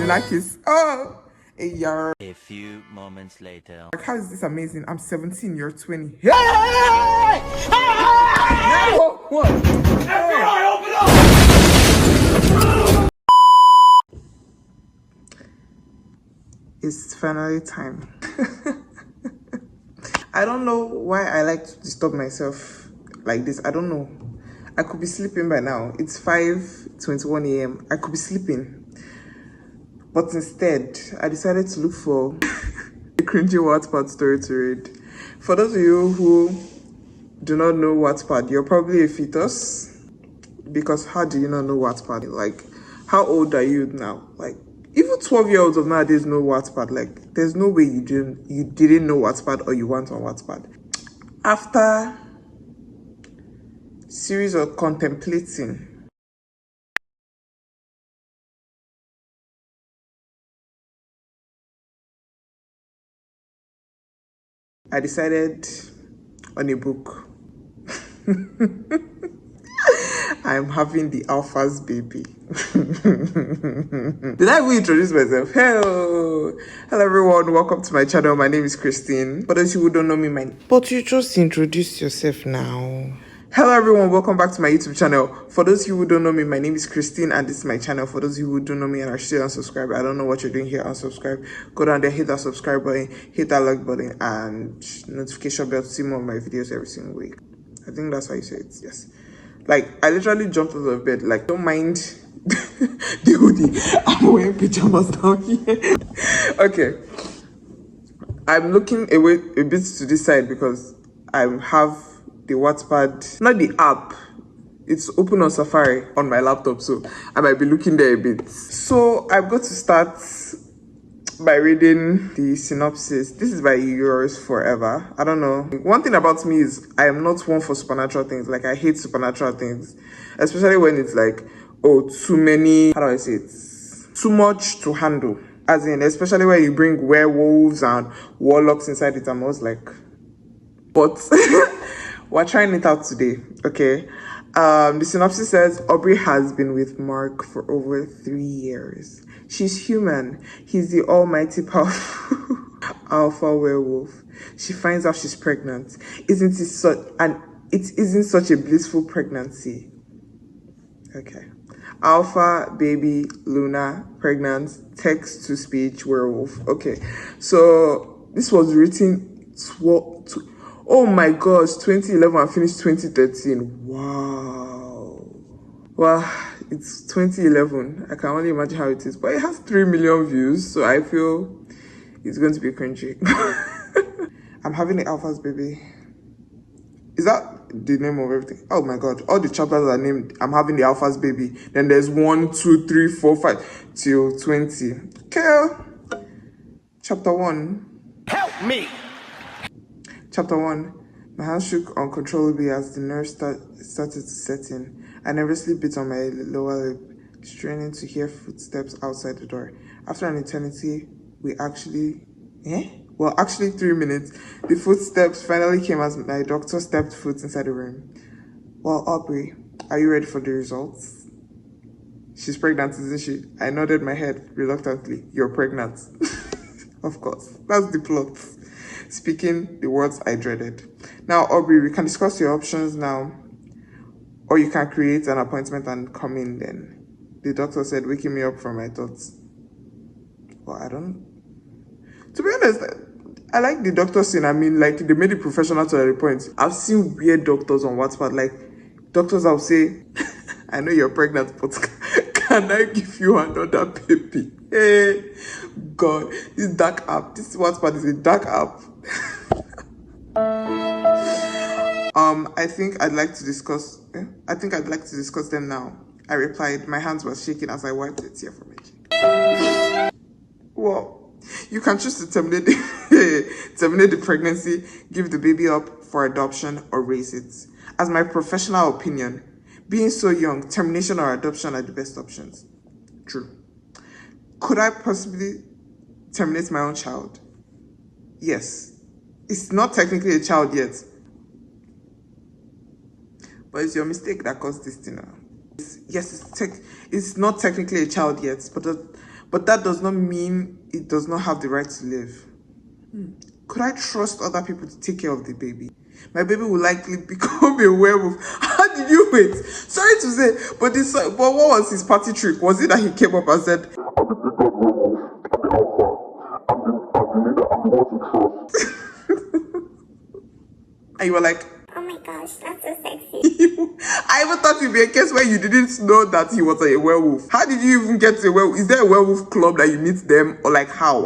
like this. Oh, hey, you're. A few moments later. Like, how is this amazing? I'm 17, you're 20. Hey! Hey! What? FBI, open up! It's finally time. I don't know why I like to disturb myself like this. I don't know. I could be sleeping by now. It's 5:21 a.m. I could be sleeping. But instead, I decided to look for a cringy Wattpad story to read. For those of you who do not know Wattpad, you're probably a fetus. Because how do you not know Wattpad? Like, how old are you now? Like, even 12-year-olds of nowadays know Wattpad. Like, there's no way you didn't know Wattpad or you weren't on Wattpad. After series of contemplating, I decided on a book. I'm having the alpha's baby. Did I even introduce myself? Hello everyone, welcome to my channel. My name is Christine. For those who don't know me, but you just introduced yourself now. Hello everyone, welcome back to my YouTube channel. For those who don't know me, my name is Christine and this is my channel. For those who don't know me and are still unsubscribed, I don't know what you're doing here, unsubscribe. Go down there, hit that subscribe button, hit that like button and notification bell to see more of my videos every single week. I think that's how you say it, yes. Like, I literally jumped out of bed, like, don't mind the hoodie. I'm wearing pajamas down here. Okay. I'm looking away a bit to this side because I have the Wattpad, not the app. It's open on Safari on my laptop, so I might be looking there a bit. So I'm going to start by reading the synopsis. This is by Yours Forever. I don't know. One thing about me is I am not one for supernatural things. Like, I hate supernatural things, especially when it's like, oh, too many, how do I say it? Too much to handle. As in, especially when you bring werewolves and warlocks inside it, I'm always like, but we're trying it out today, okay? The synopsis says, Aubrey has been with Mark for over 3 years. She's human. He's the almighty powerful alpha werewolf. She finds out she's pregnant. It isn't such a blissful pregnancy. Okay. Alpha, baby, Luna, pregnant, text to speech, werewolf. Okay. So this was written oh my gosh, 2011 and finished 2013. Wow. Well, it's 2011. I can only imagine how it is. But it has 3 million views, so I feel it's going to be cringy. I'm having the alpha's baby. Is that the name of everything? Oh my god. All the chapters are named I'm having the alpha's baby. Then there's 1, 2, 3, 4, 5 till 20. Okay. Chapter 1. Help me! Chapter 1. My hand shook uncontrollably as the nerves started to set in. I nervously bit on my lower lip, straining to hear footsteps outside the door. After an eternity, actually 3 minutes, the footsteps finally came as my doctor stepped foot inside the room. Well, Aubrey, are you ready for the results? She's pregnant, isn't she? I nodded my head reluctantly. You're pregnant. Of course, that's the plot. Speaking the words I dreaded. Now, Aubrey, we can discuss your options now. Or you can create an appointment and come in then. The doctor said, waking me up from my thoughts. Well, to be honest, I like the doctor scene. I mean, like, they made it professional to a point. I've seen weird doctors on Wattpad. Like, doctors I'll say, I know you're pregnant, but can I give you another baby? Hey, God, this dark app, this Wattpad is a dark app. I think I'd like to discuss them now. I replied, my hands were shaking as I wiped a tear from my cheek. Well, you can choose to terminate the pregnancy, give the baby up for adoption, or raise it. As my professional opinion, being so young, termination or adoption are the best options. True. Could I possibly terminate my own child? Yes. It's not technically a child yet. But it's your mistake that caused this thing. Yes, it's not technically a child yet, but that does not mean it does not have the right to live. Could I trust other people to take care of the baby? My baby will likely become a werewolf. How did you wait? Sorry to say, but what was his party trick? Was it that he came up and said, and you were like, oh my gosh, that's so sexy. I even thought it'd be a case where you didn't know that he was a werewolf. How did you even get to a werewolf? Is there a werewolf club that you meet them, or like how?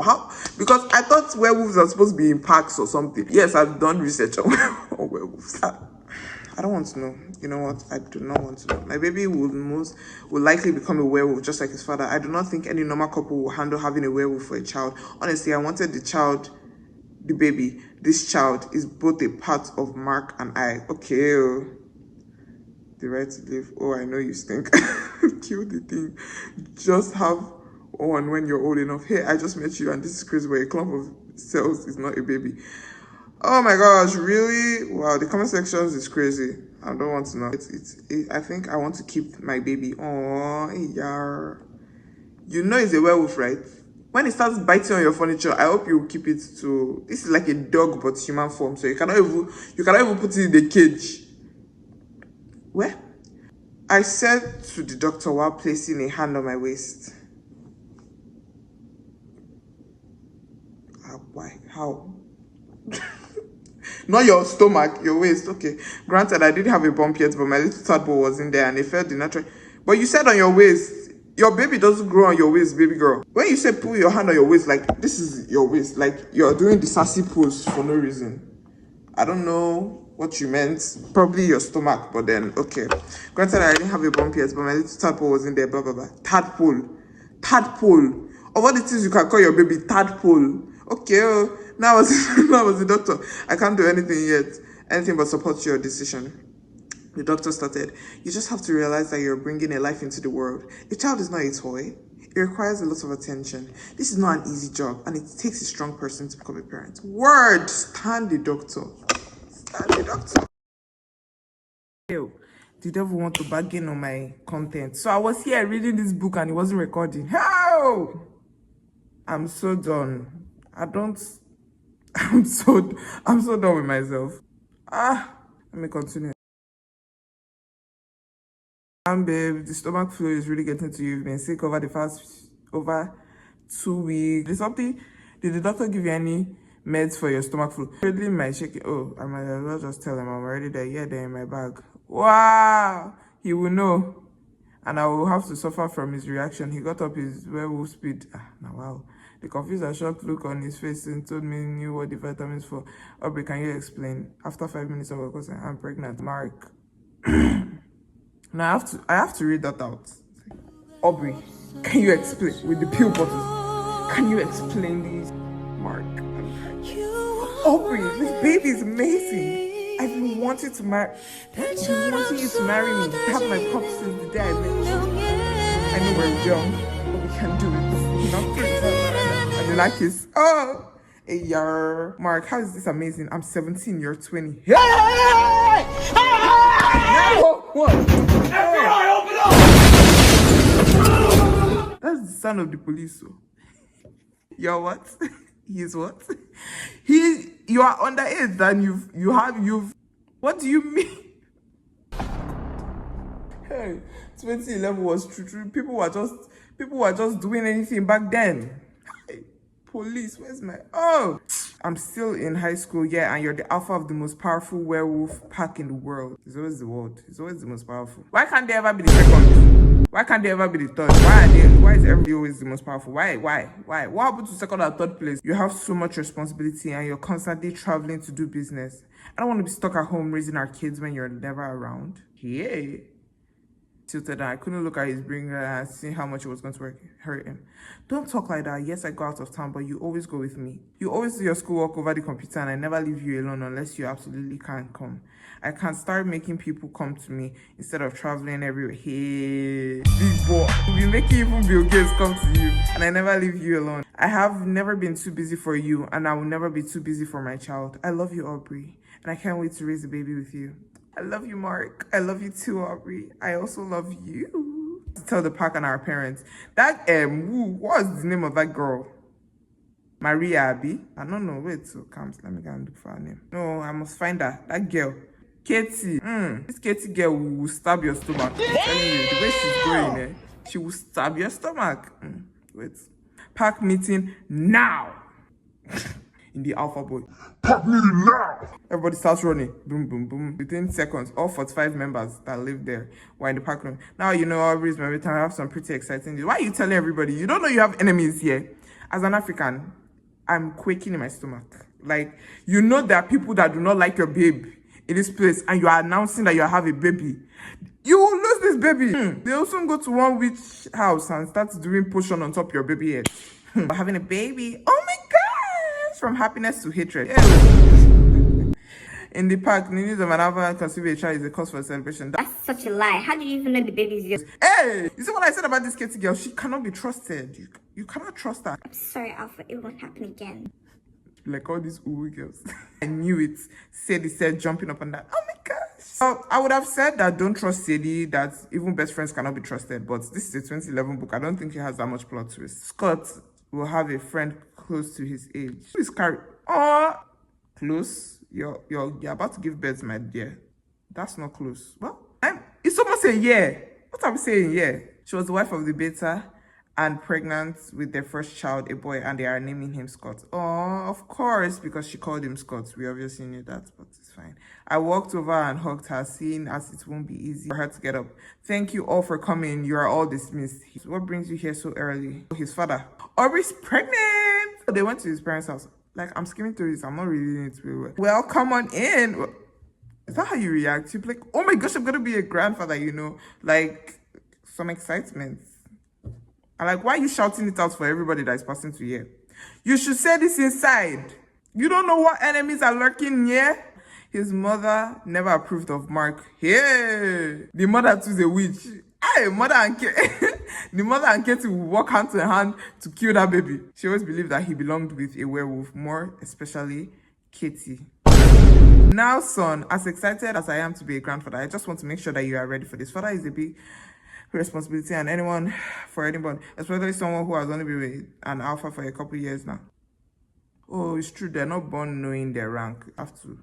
Because I thought werewolves are supposed to be in parks or something. Yes, I've done research on, on werewolves. I don't want to know. You know what? I do not want to know. My baby will likely become a werewolf just like his father. I do not think any normal couple will handle having a werewolf for a child. Honestly, I wanted the baby. This child is both a part of Mark and I. Okay. The right to live. Oh, I know you stink. Kill the thing. Just have one when you're old enough. Hey, I just met you and this is crazy, but a clump of cells is not a baby. Oh my gosh, really? Wow, the comment sections is crazy. I don't want to know. I think I want to keep my baby. Oh, yeah. You know it's a werewolf, right? When it starts biting on your furniture, I hope you keep it to. This is like a dog but human form, so you cannot even put it in the cage. Where? I said to the doctor while placing a hand on my waist. Why? How? Not your stomach, your waist. Okay. Granted, I didn't have a bump yet, but my little tadpole was in there and it felt the natural. But you said on your waist. Your baby doesn't grow on your waist, baby girl. When you say pull your hand on your waist, like this is your waist, like you're doing the sassy pose for no reason. I don't know what you meant. Probably your stomach, but then okay. Granted, I didn't have a bump yet, but my little tadpole was in there. Blah blah blah. Tadpole. Of all the things you can call your baby, tadpole. Okay. Oh, now I was the doctor. I can't do anything yet. Anything but support your decision. The doctor started. You just have to realize that you're bringing a life into the world. A child is not a toy. It requires a lot of attention. This is not an easy job, and it takes a strong person to become a parent. Word! Stand the doctor. Stand the doctor. Ew. The devil want to bargain on my content. So I was here reading this book and it wasn't recording. How? I'm so done. I'm so done with myself. Let me continue. Babe, the stomach flu is really getting to you. You've been sick over 2 weeks. Did the doctor give you any meds for your stomach flu? Really might shake it. Oh, I might as well just tell him I'm already there. Yeah, they're in my bag. Wow, he will know. And I will have to suffer from his reaction. He got up his werewolf speed. Now wow. The confused and shocked look on his face and told me he knew what the vitamins for. Aubrey, can you explain? After 5 minutes of course, I'm pregnant. Mark. Now I have to read that out. Aubrey, can you explain with the pill bottles? Can you explain these? Mark. Aubrey, this baby is amazing. I've been wanting to marry. I've been wanting you to marry me. Have my pop since the day I met you. I know we're young, but we can do it. Not pretty. And you like this? Oh, hey, yar. Mark, how is this amazing? I'm 17. You're 20. Hey! No! What? FBI, open up! That's the sound of the police, so. You're what? He's what? You are underage and you've what do you mean? Hey, 2011 was true. People were just doing anything back then. Hey, police, where's my I'm still in high school, yeah, and you're the alpha of the most powerful werewolf pack in the world. It's always the world. It's always the most powerful. Why can't they ever be the second? Why can't they ever be the third? Why is everybody always the most powerful? Why? What happened to second or third place? You have so much responsibility and you're constantly traveling to do business. I don't want to be stuck at home raising our kids when you're never around. Yeah. Tilted and I couldn't look at his bringer and see how much it was going to hurt him. Don't talk like that. Yes, I go out of town, but you always go with me. You always do your schoolwork over the computer and I never leave you alone unless you absolutely can't come. I can start making people come to me instead of traveling everywhere. Hey, big boy. You'll be making even Bill Gates come to you and I never leave you alone. I have never been too busy for you and I will never be too busy for my child. I love you, Aubrey, and I can't wait to raise a baby with you. I love you, Mark. I love you too, Aubrey. I also love you. To tell the pack and our parents. That what was the name of that girl? Maria Abby? I don't know. Wait, so comes. Let me go and look for her name. No, I must find her. That girl. Katie. This Katie girl will stab your stomach. I'm telling you, the way she's going, she will stab your stomach. Wait. Pack meeting now. In the Alpha Boy. Pack meeting now. Everybody starts running. Boom, boom, boom. Within seconds, all 45 members that live there were in the pack room. Now you know Aubrey's every time I have some pretty exciting news. Why are you telling everybody? You don't know you have enemies here. As an African, I'm quaking in my stomach. Like, you know there are people that do not like your babe in this place, and you are announcing that you have a baby. You will lose this baby. They also go to one witch house and start doing potion on top your baby head. Having a baby. Oh my gosh! From happiness to hatred. In the park, the news of an African conceived a child is a cause for celebration. That's such a lie. How do you even know the baby's yours? Hey! You see what I said about this Katie girl? She cannot be trusted. You cannot trust her. I'm sorry, Alpha. It won't happen again. Like all these Uwu girls. I knew it. Sadie said, jumping up and down. Oh my gosh. So I would have said that don't trust Sadie, that even best friends cannot be trusted. But this is a 2011 book. I don't think it has that much plot twist. Scott will have a friend close to his age. Who is Carrie? Oh, close? You're about to give birth, my dear. That's not close. Well, it's almost a year. What am I saying? Yeah. She was the wife of the beta and pregnant with their first child, a boy, and they are naming him Scott. Oh, of course, because she called him Scott. We obviously knew that, but it's fine. I walked over and hugged her, seeing as it won't be easy for her to get up. Thank you all for coming. You are all dismissed. What brings you here so early? His father. Aubrey's pregnant. They went to his parents' house. Like, I'm skimming through this. I'm not reading it very well. Well, come on in. Is that how you react? You're like, oh my gosh, I'm going to be a grandfather, you know? Like, some excitement. And like, why are you shouting it out for everybody that is passing to hear? You should say this inside. You don't know what enemies are lurking here? His mother never approved of Mark. Hey, the mother too is a witch. Hey, mother and the mother and Katie will walk hand to hand to kill that baby. She always believed that he belonged with a werewolf, more especially Katie. Now, son, as excited as I am to be a grandfather, I just want to make sure that you are ready for this. Father is a big responsibility, and anyone, especially someone who has only been with an alpha for a couple years now. Oh, it's true, they're not born knowing their rank. You have to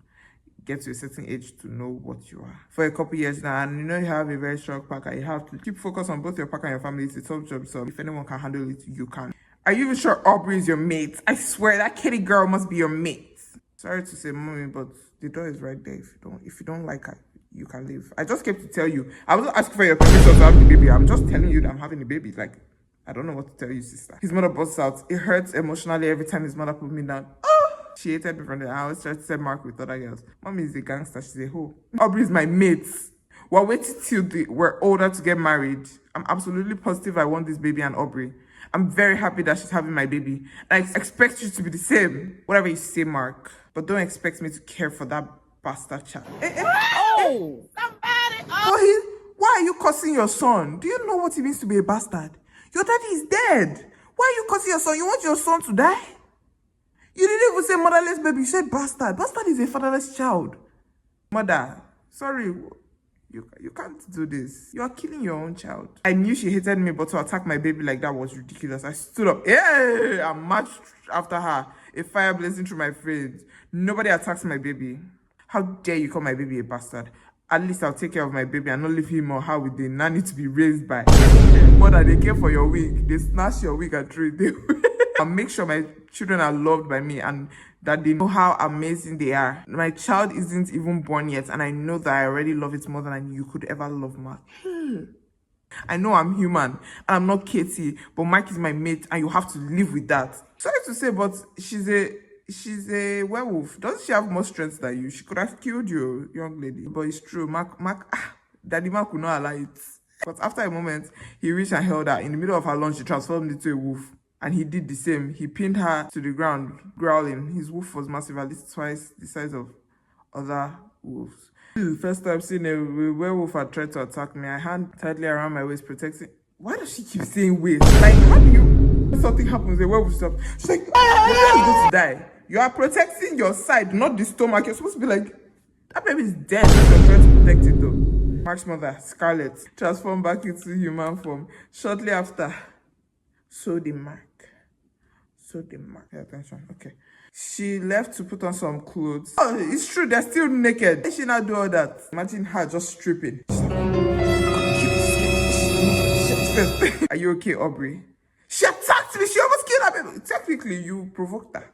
get to a certain age to know what you are. For a couple years now, and you know you have a very strong pack, and you have to keep focus on both your pack and your family. It's a tough job, so if anyone can handle it, you can. Are you even sure Aubrey is your mate? I swear, that kitty girl must be your mate. Sorry to say, mommy, but the door is right there. If you don't like her, you can leave. I just came to tell you. I wasn't asking for your permission to have the baby. I'm just telling you that I'm having a baby. Like, I don't know what to tell you, sister. His mother busts out. It hurts emotionally every time his mother put me down. Oh! She hated me from there. I always tried to set Mark with other girls. Mommy is a gangster. She's a hoe. Aubrey is my mate. We're waiting till we're older to get married. I'm absolutely positive I want this baby and Aubrey. I'm very happy that she's having my baby. I expect you to be the same. Whatever you say, Mark. But don't expect me to care for that bastard child. Oh! Somebody! Why are you cursing your son? Do you know what it means to be a bastard? Your daddy is dead. Why are you cursing your son? You want your son to die? You didn't even say motherless baby. You said bastard. Bastard is a fatherless child. Mother, sorry. You can't do this. You are killing your own child. I knew she hated me, but to attack my baby like that was ridiculous. I stood up. Yeah, I marched after her. A fire blazing through my face. Nobody attacks my baby. How dare you call my baby a bastard? At least I'll take care of my baby and not leave him or her with the nanny to be raised by. Mother, they care for your wig. They snatch your wig and throw it away. I'll make sure my children are loved by me and that they know how amazing they are. My child isn't even born yet, and I know that I already love it more than you could ever love Mark. I know I'm human, and I'm not Katie, but Mark is my mate, and you have to live with that. Sorry to say, but she's a werewolf. Doesn't she have more strength than you? She could have killed you, young lady. But it's true, Daddy Mark would not allow it. But after a moment, he reached and held her. In the middle of her lunge, she transformed into a wolf. And he did the same. He pinned her to the ground, growling. His wolf was massive, at least twice the size of other wolves. This is the first time seeing a werewolf had tried to attack me. I hand tightly around my waist, protecting. Why does she keep saying waist? Like, how do you... When something happens, the werewolf stops. She's like, you're going to die. You are protecting your side, not the stomach. You're supposed to be like, that baby is dead. You're trying to protect it though. Mark's mother, Scarlett, transformed back into human form. Shortly after, so did Mark. Pay attention. Okay. She left to put on some clothes. Oh, it's true, they're still naked. Why did she not do all that? Imagine her just stripping. Are you okay, Aubrey? She attacked me. She almost killed her baby. Technically, you provoked her.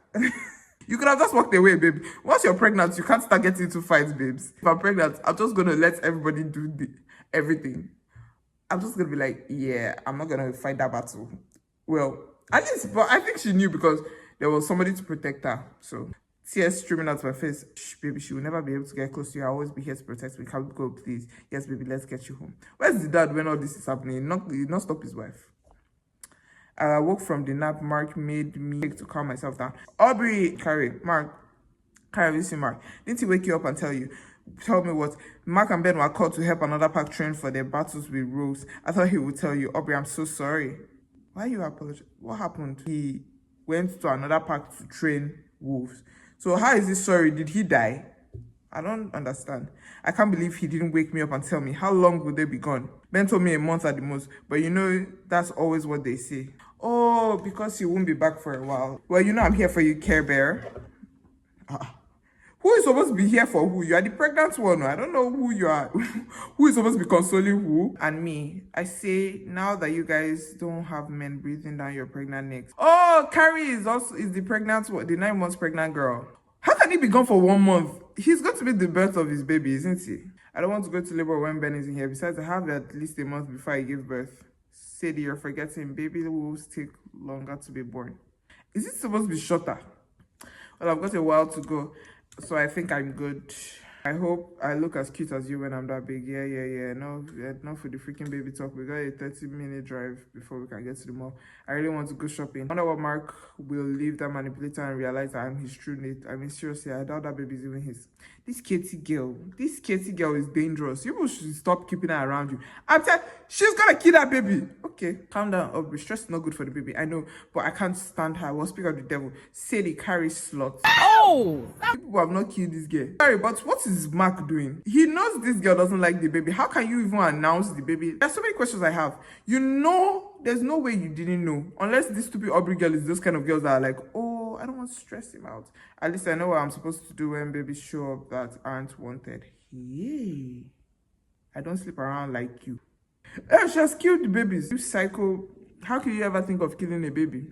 You could have just walked away, babe. Once you're pregnant, you can't start getting into fights, babes. If I'm pregnant, I'm just gonna let everybody do everything. I'm just gonna be like, yeah, I'm not gonna fight that battle. Well, at least, but I think she knew because there was somebody to protect her. So tears streaming out my face. Shh, baby, she will never be able to get close to you. I'll always be here to protect you. Can't go, please. Yes, baby, let's get you home. Where's the dad when all this is happening? He not stop his wife. I woke from the nap. Mark made me to calm myself down. Aubrey, Carrie, have you seen Mark? Didn't he wake you up and tell you? Tell me what? Mark and Ben were called to help another pack train for their battles with Rose. I thought he would tell you. Aubrey, I'm so sorry. Why are you apologizing? What happened? He went to another pack to train wolves. So how is he sorry? Did he die? I don't understand. I can't believe he didn't wake me up and tell me. How long would they be gone? Ben told me a month at the most. But you know, that's always what they say. Oh, because you won't be back for a while. Well, you know I'm here for you, Care Bear. Who is supposed to be here for who? You are the pregnant one. I don't know who you are. Who is supposed to be consoling who? And me. I say, now that you guys don't have men breathing down your pregnant necks. Oh, Carrie is the pregnant one, the 9 months pregnant girl. How can he be gone for 1 month? He's going to be the birth of his baby, isn't he? I don't want to go to labor when Ben isn't here. Besides, I have at least a month before I give birth. Sadie, you're forgetting. Baby will take longer to be born. Is it supposed to be shorter? Well, I've got a while to go. So I think I'm good. I hope I look as cute as you when I'm that big. Yeah. No, not for the freaking baby talk. We got a 30-minute drive before we can get to the mall. I really want to go shopping. I wonder what Mark will leave that manipulator and realize that I'm his true mate. I mean, seriously, I doubt that baby's even his. This Katie girl is dangerous. You should stop keeping her around you. I'm telling she's gonna kill that baby. Okay, calm down, Aubrey. Stress is not good for the baby. I know, but I can't stand her. Well, speak of the devil. Sadie carries slots. Oh! People have not killed this girl. Sorry, but what is Mark doing? He knows this girl doesn't like the baby. How can you even announce the baby? There's so many questions I have. You know, there's no way you didn't know. Unless this stupid Aubrey girl is those kind of girls that are like, oh, I don't want to stress him out. At least I know what I'm supposed to do when babies show up that aren't wanted. Yay. I don't sleep around like you. She has killed the babies. You psycho. How can you ever think of killing a baby?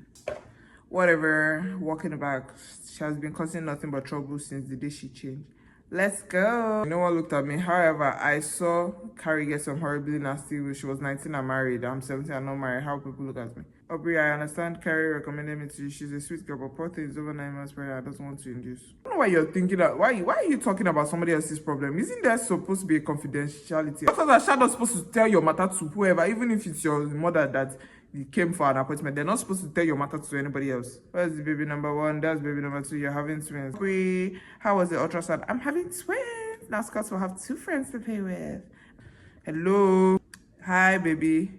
Whatever, walking back. She has been causing nothing but trouble since the day she changed. Let's go. No one looked at me. However, I saw Carrie get some horribly nasty when she was 19 and married. I'm 17 and not married. How people look at me. Aubrey, I understand Carrie recommended me to you. She's a sweet girl, but poor thing is over 9 months pregnant. I don't want to induce. I don't know why you're thinking that. Why are you talking about somebody else's problem? Isn't there supposed to be a confidentiality? Doctors are not supposed to tell your matter to whoever, even if it's your mother that you came for an appointment. They're not supposed to tell your matter to anybody else. Where's the baby number 1? That's baby number 2. You're having twins. Aubrey, how was the ultrasound? I'm having twins. Now Scott will have 2 friends to play with. Hello. Hi, baby.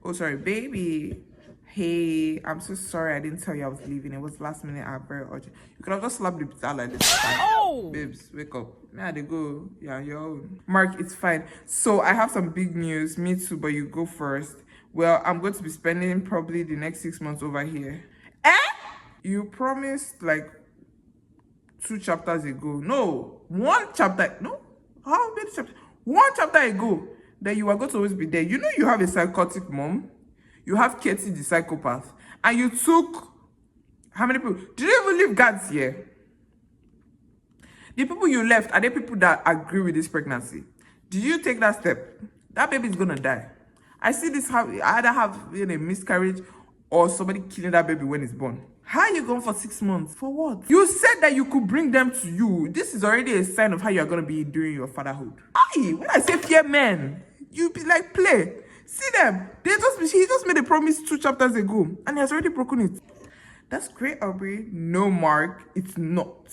Oh, sorry, baby. Hey, I'm so sorry I didn't tell you I was leaving. It was last minute. I'm very urgent. You could have just slapped the pizza like this. Oh! Babes, wake up. Yeah, they go. Yeah, your own. Mark, it's fine. So I have some big news. Me too, but you go first. Well, I'm going to be spending probably the next 6 months over here. You promised like 2 chapters ago. No, 1 chapter. No, how many chapters? 1 chapter ago that you are going to always be there. You know you have a psychotic mom. You have Katie the psychopath. And you took... How many people? Did you even leave guards here? The people you left, are they people that agree with this pregnancy? Did you take that step? That baby is going to die. I see this either have a miscarriage or somebody killing that baby when it's born. How are you going for 6 months? For what? You said that you could bring them to you. This is already a sign of how you're going to be during your fatherhood. Aye, when I say fear men, you be like, play. See them. He just made a promise 2 chapters ago and he has already broken it. That's great, Aubrey. No, Mark, it's not.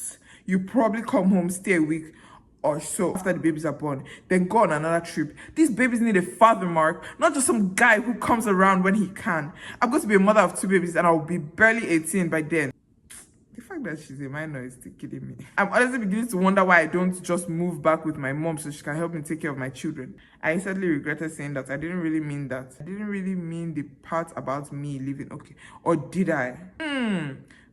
You probably come home, stay a week or so after the babies are born, then go on another trip. These babies need a father, Mark, not just some guy who comes around when he can. I'm going to be a mother of 2 babies and I'll be barely 18 by then. The fact that she's a minor is still kidding me. I'm honestly beginning to wonder why I don't just move back with my mom so she can help me take care of my children. I instantly regretted saying that. I didn't really mean that. I didn't really mean the part about me leaving. Okay. Or did I?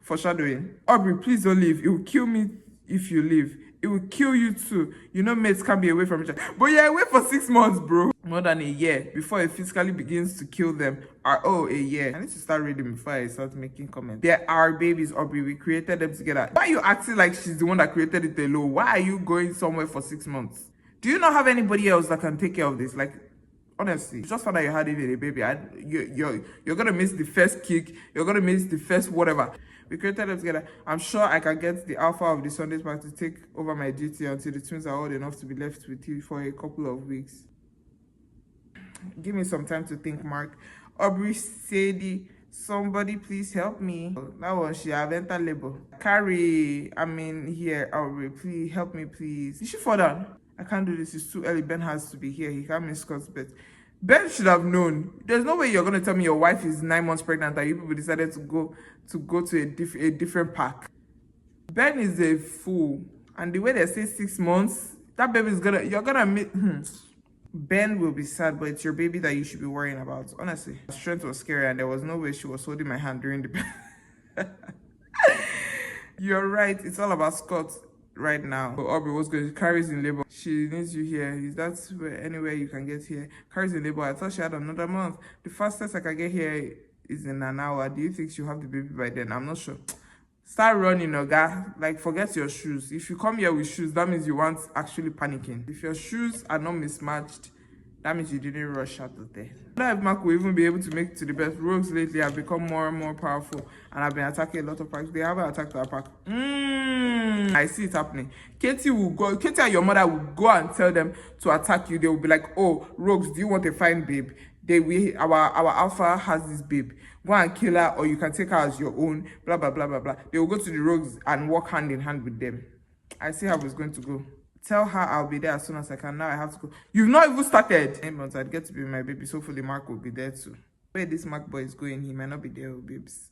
Foreshadowing. Aubrey, please don't leave. It will kill me if you leave. It will kill you too. You know mates can't be away from each other. But you're away for 6 months, bro. More than a year before it physically begins to kill them. A year. I need to start reading before I start making comments. There are babies, Aubrey. We created them together. Why are you acting like she's the one that created it alone? Why are you going somewhere for 6 months? Do you not have anybody else that can take care of this? Like, honestly, just found out you had even a baby. You're gonna miss the first kick. You're gonna miss the first whatever. We created them together. I'm sure I can get the alpha of the Sundays back to take over my duty until the twins are old enough to be left with you for a couple of weeks. Give me some time to think, Mark. Aubrey Sadie, somebody please help me. That one, she have entered labor. Carrie, I'm in here. Aubrey, please help me, please. Did she fall down? I can't do this. It's too early. Ben has to be here. He can't miss Scott's bed. Ben should have known. There's no way you're gonna tell me your wife is 9 months pregnant and you people decided to go to a different park. Ben is a fool, and the way they say 6 months, that baby is you're gonna meet. Ben will be sad, but it's your baby that you should be worrying about. Honestly, her strength was scary, and there was no way she was holding my hand during the. You're right. It's all about Scott right now. But Aubrey, what's good? Carrie's in labor. She needs you here. Is that anywhere you can get here? Carrie's in labor. I thought she had another month. The fastest I can get here is in an hour. Do you think she'll have the baby by then? I'm not sure. Start running, Oga. Like, forget your shoes. If you come here with shoes, that means you weren't actually panicking. If your shoes are not mismatched, that means you didn't rush out of there. I don't know if Mark will even be able to make it to the best. Rogues lately have become more and more powerful and have been attacking a lot of parks. They haven't attacked our park. I see it happening. Katie and your mother will go and tell them to attack you. They will be like, oh, Rogues, do you want a fine babe? Our alpha has this babe. Go and kill her, or you can take her as your own. Blah blah blah blah blah. They will go to the Rogues and work hand in hand with them. I see how it's going to go. Tell her I'll be there as soon as I can. Now I have to go. You've not even started. 8 months, I'd get to be with my baby. So hopefully Mark will be there too. Where this Mark boy is going, he might not be there with babes.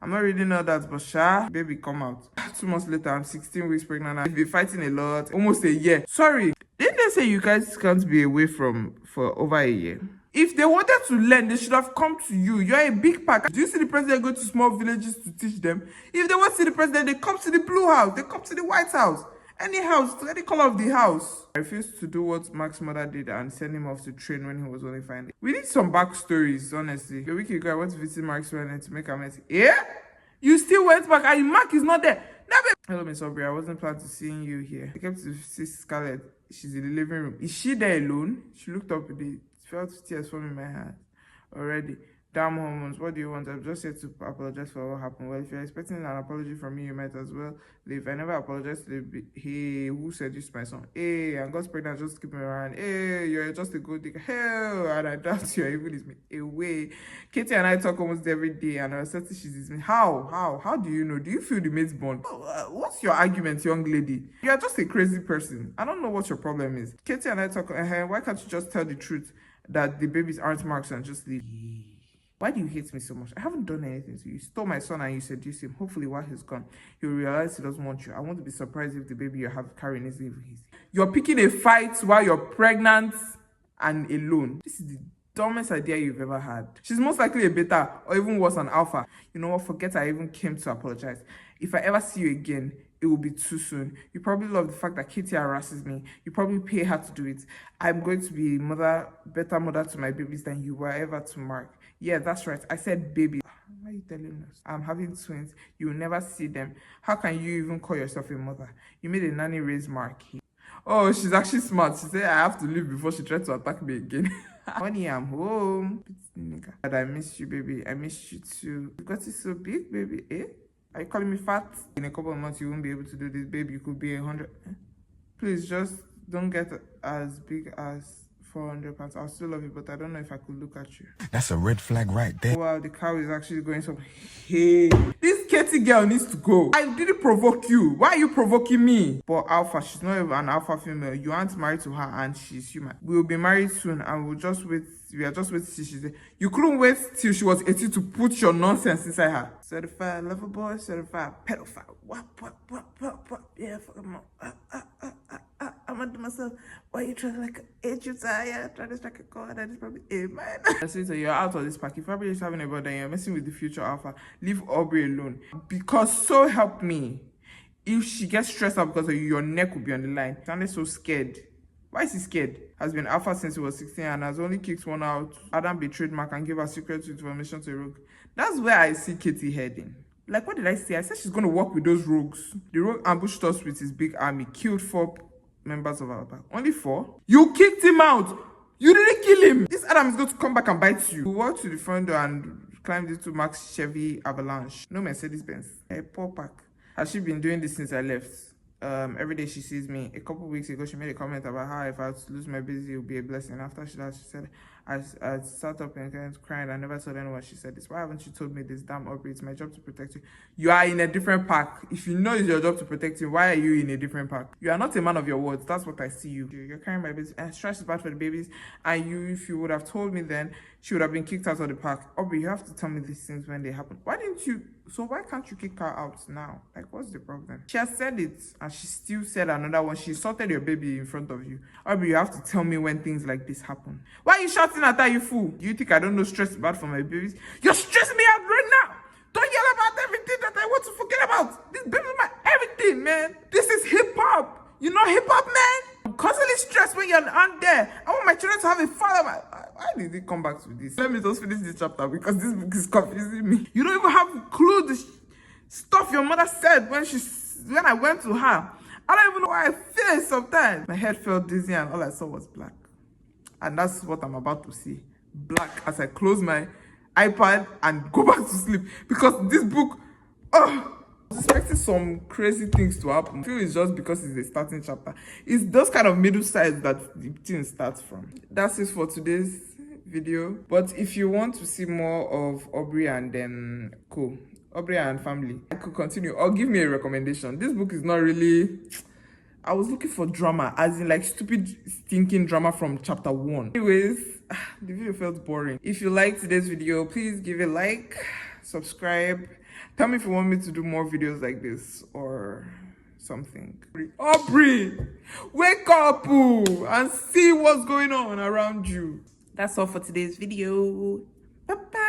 I'm not reading all that, but Sha, baby, come out. 2 months later, I'm 16 weeks pregnant. I've been fighting a lot. Almost a year. Sorry, didn't they say you guys can't be away for over a year? If they wanted to learn, they should have come to you. You're a big pack. Do you see the president go to small villages to teach them? If they want to see the president, they come to the Blue House. They come to the White House. Any house, any color of the house. I refused to do what Mark's mother did and send him off to train when he was only 5. We need some backstories, honestly. A week ago, I went to visit Mark's friend to make a mess. Yeah? You still went back and Mark is not there. Hello, Miss Aubrey. I wasn't planning to seeing you here. I came to see Scarlett. She's in the living room. Is she there alone? She looked up with it. Felt tears falling in my hands already. Damn hormones, what do you want? I'm just here to apologize for what happened. Well, if you're expecting an apology from me, you might as well leave. I never apologized to the hey, who said this to my son? Hey, and God's pregnant, just keep me around. Hey, you're just a good dick. Hell, and I doubt you're even is me away. Katie and I talk almost every day, and I was certain she's me. How do you know? Do you feel the mate's bond? What's your argument, young lady? You're just a crazy person. I don't know what your problem is. Katie and I talk, why can't you just tell the truth that the babies aren't Mark's and just leave? Why do you hate me so much? I haven't done anything to you. You stole my son and you seduced him. Hopefully while he's gone, he'll realize he doesn't want you. I won't be surprised if the baby you have carrying is even his. You're picking a fight while you're pregnant and alone. This is the dumbest idea you've ever had. She's most likely a beta or even worse, an alpha. You know what? Forget I even came to apologize. If I ever see you again, it will be too soon. You probably love the fact that Kitty harasses me. You probably pay her to do it. I'm going to be a better mother to my babies than you were ever to Mark. Yeah, that's right. I said baby. Why are you telling us? I'm having twins. You will never see them. How can you even call yourself a mother? You made a nanny raise Mark. Oh, she's actually smart. She said I have to leave before she tried to attack me again. Honey, I'm home. But I miss you, baby. I miss you too. You got it so big, baby. Eh? Are you calling me fat? In a couple of months, you won't be able to do this, baby. You could be 100. Please, just don't get as big as £400. I'll still love you, but I don't know if I could look at you. That's a red flag right there. Wow, the cow is actually going some. Hey, this Katie girl needs to go. I didn't provoke you. Why are you provoking me? But Alpha, she's not even an alpha female. You aren't married to her and she's human. We will be married soon and we'll just wait. We are just waiting till she's there. You couldn't wait till she was 18 to put your nonsense inside her. Certified lover boy, certified pedophile. What? Yeah, fuck him up. I'm under myself. Why are you trying to like age you tired? Trying to strike a chord and it's probably a man. So you're out of this pack. If Aubrey is having a brother and you're messing with the future alpha, leave Aubrey alone. Because so help me, if she gets stressed out because of you, your neck will be on the line. Stanley's so scared. Why is he scared? Has been alpha since he was 16 and has only kicked one out. Adam betrayed Mark and gave her secret information to a rogue. That's where I see Katie heading. Like, what did I say? I said she's going to work with those rogues. The rogue ambushed us with his big army, killed 4 members of our pack. Only 4? You kicked him out! You didn't kill him! This Adam is going to come back and bite you. We walked to the front door and climbed into Mark's Chevy Avalanche. No Mercedes-Benz. A poor pack. Has she been doing this since I left? Every day she sees me. A couple weeks ago, she made a comment about how if I was to lose my business, it would be a blessing. After she said, I sat up and cried. I never told anyone she said this. Why haven't you told me this? Damn, Aubrey, it's my job to protect you. You are in a different pack. If you know it's your job to protect you, why are you in a different pack? You are not a man of your words. That's what I see you. You're carrying my babies. And stress is bad for the babies. And you, if you would have told me then, she would have been kicked out of the pack. Aubrey, you have to tell me these things when they happen. Why didn't you? So why can't you kick her out now? Like, what's the problem? She has said it, and she still said another one. She insulted your baby in front of you. Aubrey, you have to tell me when things like this happen. Why are you shouting at her, you fool? Do you think I don't know stress is bad for my babies? You're stressing me out right now! Don't yell about everything that I want to forget about! This baby is my everything, man! This is hip-hop! You know hip-hop, man? I'm constantly stressed when you're on there. I want my children to have a father. Why did he come back to this? Let me just finish this chapter because this book is confusing me. You don't even have a clue the stuff your mother said when I went to her. I don't even know why I feel it sometimes. My head felt dizzy and all I saw was black. And that's what I'm about to see. Black as I close my iPad and go back to sleep. Because this book, I was expecting some crazy things to happen. I feel it's just because it's the starting chapter. It's those kind of middle sides that the thing starts from. That's it for today's video. But if you want to see more of Aubrey and then Aubrey and family, I could continue or give me a recommendation. This book is not really... I was looking for drama, as in like stupid stinking drama from chapter 1. Anyways, the video felt boring. If you liked today's video, please give a like, subscribe. Tell me if you want me to do more videos like this or something. Aubrey, wake up and see what's going on around you. That's all for today's video. Bye-bye.